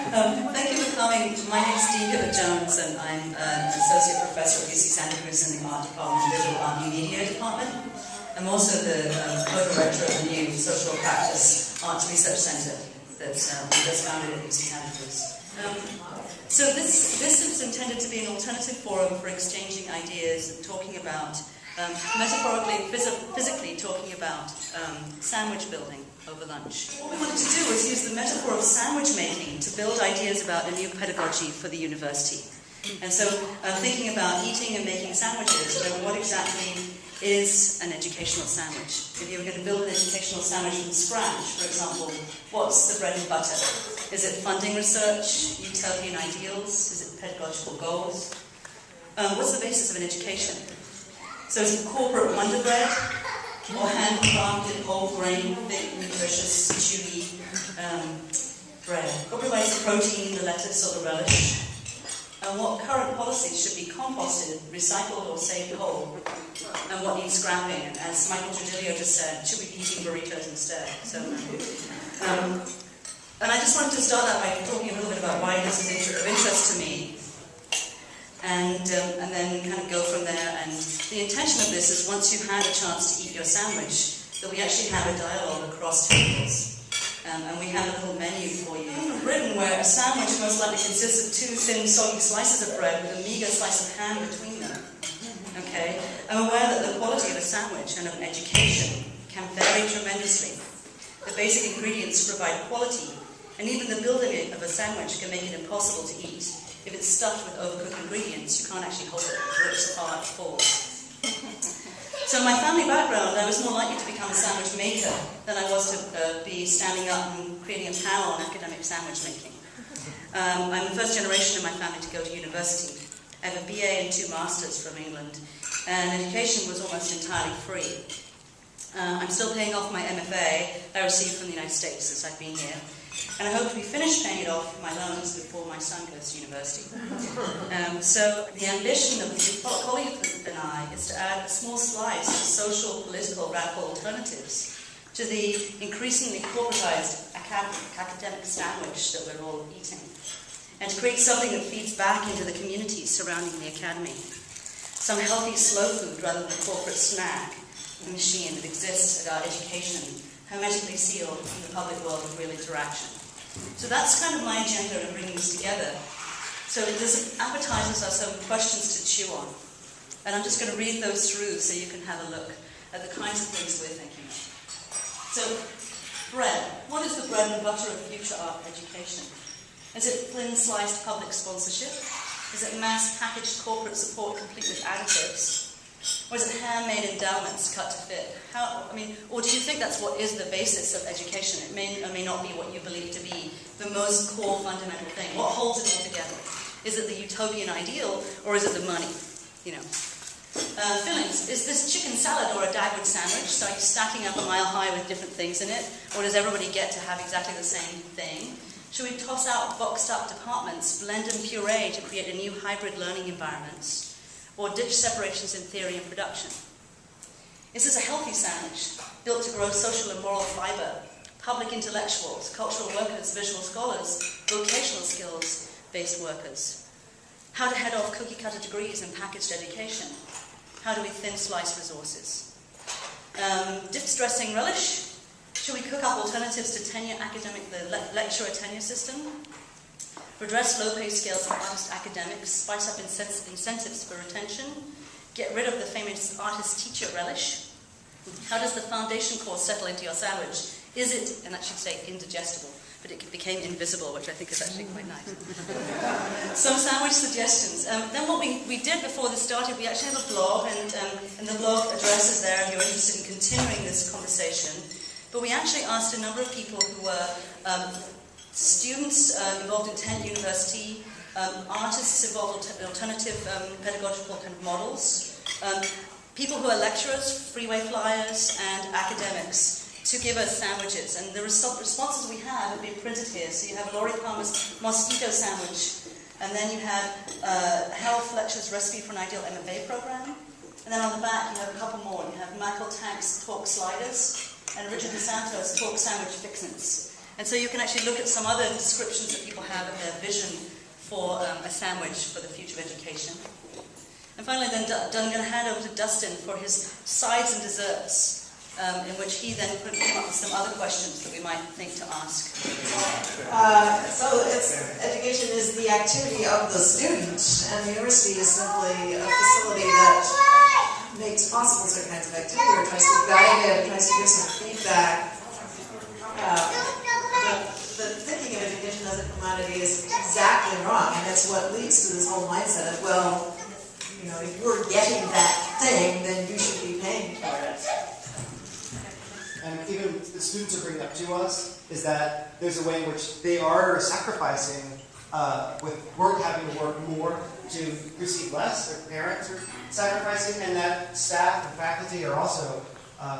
Thank you for coming. My name is Dee Hibbert-Jones, and I'm an associate professor at UC Sandwhich in the art department, visual art and media department. I'm also the co-director of the new social practice arts research centre that we just founded at UC Sandwich. So this is intended to be an alternative forum for exchanging ideas and talking about, metaphorically and physically talking about sandwich building over lunch. What we wanted to do was use the metaphor of sandwich making to build ideas about a new pedagogy for the university. And so thinking about eating and making sandwiches, what exactly is an educational sandwich? If you were going to build an educational sandwich from scratch, for example, what's the bread and butter? Is it funding research, utopian ideals? Is it pedagogical goals? What's the basis of an education? So is it corporate Wonder Bread? Or handcrafted, whole grain, thick, nutritious, chewy bread? What provides the protein, the lettuce, or the relish? And what current policies should be composted, recycled, or saved whole? And what needs scrapping? And as Michael Trudilio just said, should we be eating burritos instead? So, and I just wanted to start out by talking a little bit about why this is of interest to me. And then kind of go from there. And the intention of this is once you've had a chance to eat your sandwich, that we actually have a dialogue across tables. And we have a little menu for you. From Britain, where a sandwich most likely consists of two thin, soggy slices of bread with a meagre slice of ham between them. Okay? I'm aware that the quality of a sandwich and of an education can vary tremendously. The basic ingredients provide quality, and even the building of a sandwich can make it impossible to eat. If it's stuffed with overcooked ingredients, you can't actually hold it. It rips apart, it falls. So in my family background, I was more likely to become a sandwich maker than I was to be standing up and creating a panel on academic sandwich making. I'm the first generation in my family to go to university. I have a BA and 2 masters from England, and education was almost entirely free. I'm still paying off my MFA I received from the United States since I've been here. And I hope to be finished paying it off my loans before my son goes to university. So the ambition of the colleague and I is to add a small slice of social, political, radical alternatives to the increasingly corporatized academic sandwich that we're all eating, and to create something that feeds back into the communities surrounding the academy. Some healthy slow food rather than corporate snack machine that exists at our education, hermetically sealed from the public world of real interaction. So that's kind of my agenda in bringing this together. So the appetizers are some questions to chew on. And I'm just going to read those through so you can have a look at the kinds of things we're thinking of. So, bread. What is the bread and butter of future art education? Is it thin sliced public sponsorship? Is it mass packaged corporate support complete with additives? Or is it handmade endowments cut to fit? Or do you think that's what is the basis of education? It may or may not be what you believe to be the most core fundamental thing. What holds it all together? Is it the utopian ideal, or is it the money? Fillings. Is this chicken salad or a Dagwood sandwich? So are you stacking up a mile high with different things in it? Or does everybody get to have exactly the same thing? Should we toss out boxed up departments, blend and puree to create a new hybrid learning environments? Or ditch separations in theory and production? Is this a healthy sandwich, built to grow social and moral fibre, public intellectuals, cultural workers, visual scholars, vocational skills-based workers? How to head off cookie-cutter degrees and packaged education? How do we thin-slice resources? Dipped dressing relish? Should we cook up alternatives to the lecturer tenure system? Redress low-pay scales for artist academics, spice up incentives for retention, get rid of the famous artist-teacher relish. How does the foundation course settle into your sandwich? Is it, and that should say indigestible, but it became invisible, which I think is actually quite nice. Some sandwich suggestions. Then what we did before this started, we actually have a blog, and the blog address is there if you're interested in continuing this conversation. But we actually asked a number of people who were students involved in Tent University, artists involved in alternative pedagogical kind of models, people who are lecturers, freeway flyers, and academics to give us sandwiches. And the responses we have been printed here. So you have Laurie Palmer's mosquito sandwich, and then you have Harold Fletcher's recipe for an ideal MFA program. And then on the back you have a couple more. You have Michael Tank's pork sliders, and Richard DeSantos' pork sandwich fixins. And so you can actually look at some other descriptions that people have in their vision for a sandwich for the future of education. And finally, then I'm going to hand over to Dustin for his sides and desserts, in which he then could come up with some other questions that we might think to ask. So education is the activity of the student, and the university is simply a facility that makes possible certain kinds of activity, or tries to guide it, tries to give some feedback. The thinking of education as a commodity is exactly wrong, and that's what leads to this whole mindset of, well, you know, if you're getting that thing, then you should be paying for it. And even the students are bringing up to us is that there's a way in which they are sacrificing, with work having to work more to receive less. Their parents are sacrificing, and that staff and faculty are also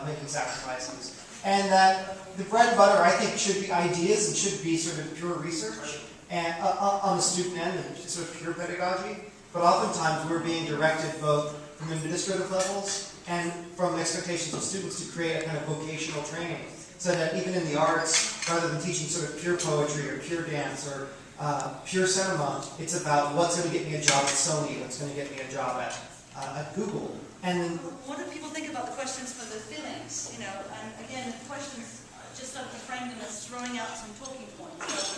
making sacrifices. And that the bread and butter, I think, should be ideas and should be sort of pure research and on the student end, and sort of pure pedagogy. But oftentimes we're being directed both from administrative levels and from expectations of students to create a kind of vocational training. So that even in the arts, rather than teaching sort of pure poetry or pure dance or pure cinema, it's about what's going to get me a job at Sony, what's going to get me a job at Google. And what do people think about the questions for the feelings? You know, and again, the questions just like to frame them as throwing out some talking points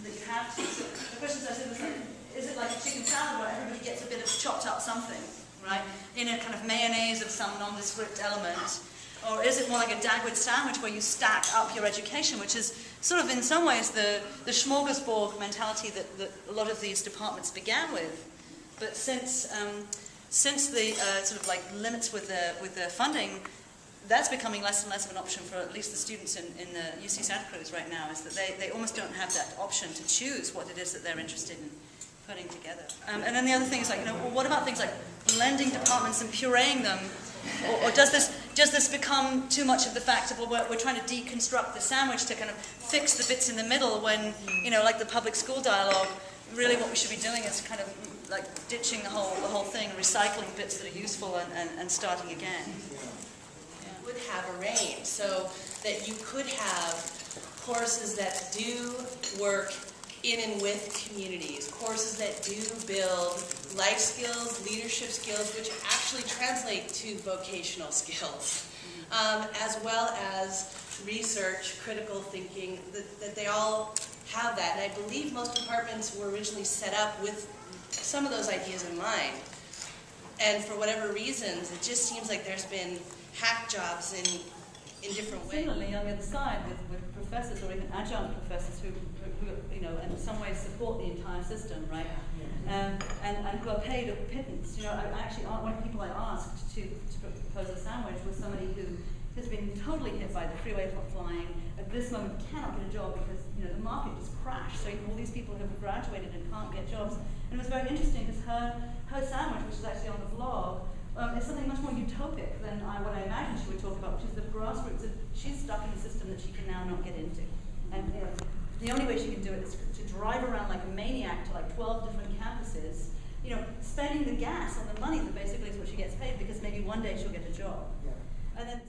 that you have to. So the questions I said was like, is it like a chicken salad where everybody gets a bit of chopped up something, right? In a kind of mayonnaise of some nondescript element? Or is it more like a Dagwood sandwich where you stack up your education, which is sort of in some ways the smorgasbord mentality that a lot of these departments began with. But since the sort of like limits with the funding, that's becoming less and less of an option for at least the students in the UC Santa Cruz right now, is that they almost don't have that option to choose what it is that they're interested in putting together. And then the other thing is like, you know, well, what about things like blending departments and pureeing them? Or does this become too much of the fact of, well, we're trying to deconstruct the sandwich to kind of fix the bits in the middle when, you know, like the public school dialogue, really what we should be doing is kind of like ditching the whole thing, recycling bits that are useful and starting again. Yeah. Would have a range, so that you could have courses that do work in and with communities, courses that do build life skills, leadership skills, which actually translate to vocational skills, as well as research, critical thinking, that they all have that. And I believe most departments were originally set up with some of those ideas in mind. And for whatever reasons, it just seems like there's been hack jobs in different ways. Similarly, on the other side, with professors or even adjunct professors who you know, in some ways support the entire system, right? And who are paid a pittance. You know, one of the people I asked to propose a sandwich was somebody who has been totally hit by the freeway flying. At this moment, cannot get a job because, you know, the market just crashed. So all these people who have graduated and can't get jobs. And it was very interesting because her sandwich, which is actually on the blog, is something much more utopic than what I imagined she would talk about, which is the grassroots of she's stuck in a system that she can now not get into. And you know, the only way she can do it is to drive around like a maniac to like 12 different campuses, you know, spending the gas on the money that basically is what she gets paid, because maybe one day she'll get a job. yeah. And then